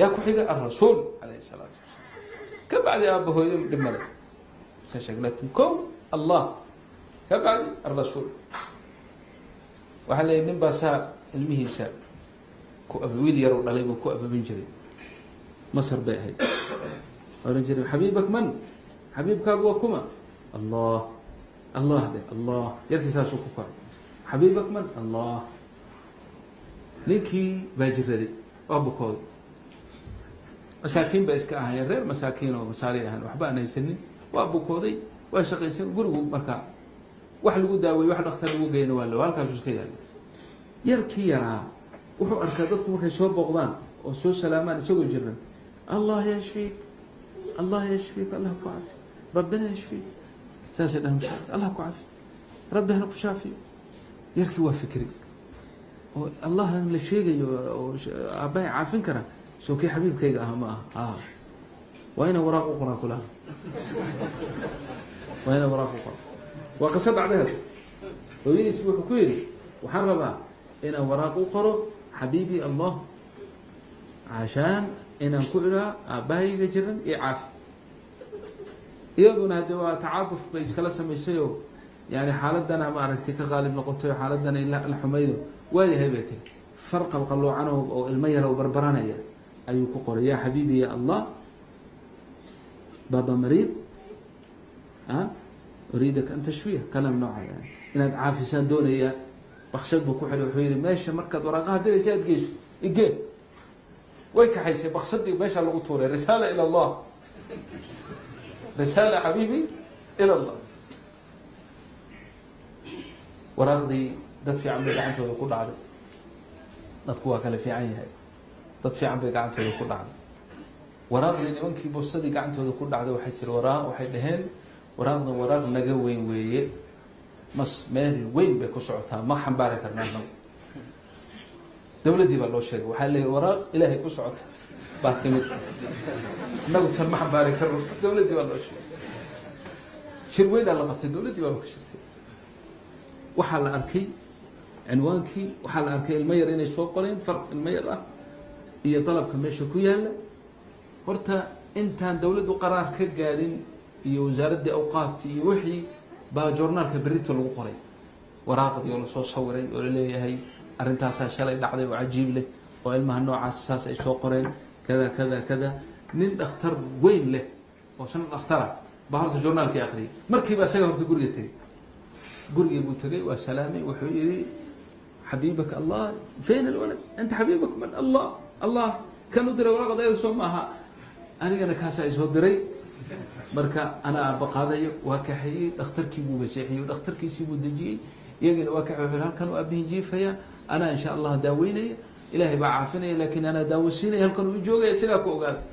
يا كحيقة الرسول عليه الصلاة والسلام كبعد أبوه لملك سشغلتكم الله كبعد الرسول وحلا ينبا سا المهيسا كو أبويل يرو عليه كو أبو بنجري مصر بأهي ورنجري حبيبك من حبيبك أبوكما الله الله ده الله يركي ساسوكو حبيبك من الله نيكي باجردي أبوكود مساكين بإسكا أهين غير مساكين ومساري أهين وحبا أنا يسنين وأبوكودي وشقي سن قرقو مركا وحلقو داوي وحل أختر لقو قينو والو هالكاسوس كيالي يركي يرى وحو أركادتكم مركي سوى بغضان وسوى سلامان يسوى الجرن الله يشفيك الله يشفيك الله كعافي ربنا يشفيك ساسد أهم شيء الله كعافي ربنا كشافي يركي وفكري الله اللي شيء أباي عافين كره سو كي حبيب كي أهم وين وراق أخرى كلها وين وراق أخرى وقصد عليها وين يسبح كويري وحربها إن وراق أخرى حبيبي الله عشان إن كلها أباي جرن إعاف يظن هذا تعاطف بيس كلا سميسيو يعني حالتنا ما أركتك غالب نقطة حالتنا إلا الحميد وهي هيبتي فرق بقلوا عنه أو المية لو بربرانا أيوك قري يا حبيبي يا الله بابا مريض أريدك أن تشفيه كلام نوع يعني إن عافي سندوني بخشد بكحل وحيري ماشي مركز ورقها دير سيد جيش إجي ويك حيسي بخشدي ماشي على الغطورة رسالة إلى الله رسالة حبيبي إلى الله وراغدي دفع عمري قعنته ويقول عليه ندقوها كلا في عينها دفع عمري قعنته ويقول عليه waraaqdi nimankii boostadii gacantooda ku dhacday waxay tiri waxay dhaheen waraaqdan waraaq naga weyn weeye mas meel weyn bay ku socotaa ma xambaari karnaa nagu dawladii baa loo sheegay waxaa leeyahay waraaq ilaahay ku socota baa timid nagu tan ma xambaari karno dawladii baa loo sheegay shir weyn la qabtay dawladii baa ka shirtay waxaa la arkay cinwaankii waxaa la arkay ilmo yar inay soo qoreen farq ilmo yar ah iyo dalabka meesha ku yaala horta intaan dawladdu qaraar ka gaadhin iyo wasaaradda awqaaftii iyo wixii baa joornaalka berrito lagu qoray waraaqdii oo la soo sawiray oo la leeyahay arrintaasaa shalay dhacday oo cajiib leh oo ilmaha noocaas saas ay soo qoreen kada kada kada nin dhakhtar weyn leh oo san dhakhtara baa horta joornaalkii akhriyay markiiba isaga horta guriga tegey gurigii buu tegey waa salaamay wuxuu yidhi xabiibaka allah feen alwalad anta xabiibak man allah allah kanu diray waraaqda soo maaha anigana kaasa ay soo diray marka ana baqaadayo waa ka xiyay dhakhtarkii buu basiixiyay dhakhtarkiisii buu dajiyay iyagana waa ka xiyay halkan waa biin jiifaya ana insha Allah daaweynay ilaahay baa caafinay laakiin ana daawasiinay halkan uu joogay sida ku ogaad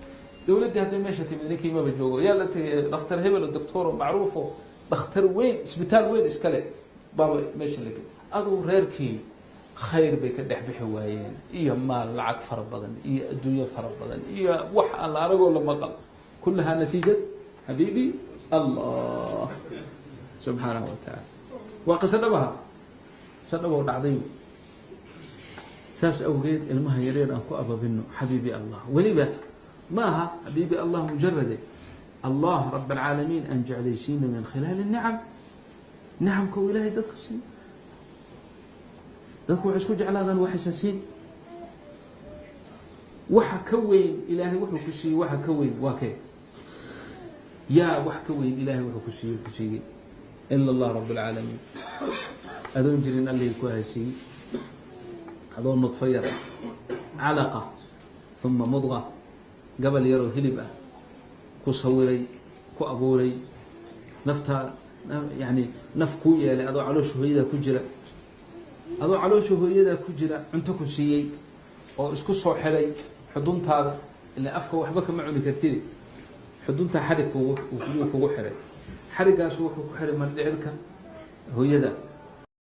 dawladda hadda meesha timid ninkii ma joogo yaa la tagay dhakhtar hebel oo doctor macruuf oo dhakhtar weyn isbitaal weyn iskale baa meesha laga adoo reerkii خير بك دحبح وايين إيه مال لعق فربضن إيه الدنيا فربضن إيه وح الله أقول لما قال كلها نتيجة حبيبي الله سبحانه وتعالى وقصد بها سنبه العظيم ساس أوجد المهيرين أكو أبا بنو حبيبي الله ولبا ماها حبيبي الله مجرد الله رب العالمين أن جعل يسين من خلال النعم نعم كو إلهي دقسين dadku waxay isku jeclaadaan wax xasaasiin waxa ka weyn ilaahay wuxuu ku siiyay waxa ka weyn waa kee yaa wax ka weyn ilaahay wuxuu ku siiyay illa allah rabbul alamin adoon jirin allii ku haysiiyay adoon nutfayar alaqa thumma mudgha qabal yaro hilib ah ku sawiray ku abuuray nafta yani naf ku yeelay adoo caloosha hooyada ku jira adoo caloosha hooyada ku jira cunto ku siiyay oo isku soo xiray xuduntaada ilaa afka waxba kama cuni kartid xudunta xarig kugu xiray xarigaas wuxuu ku xiray mandhicirka hooyada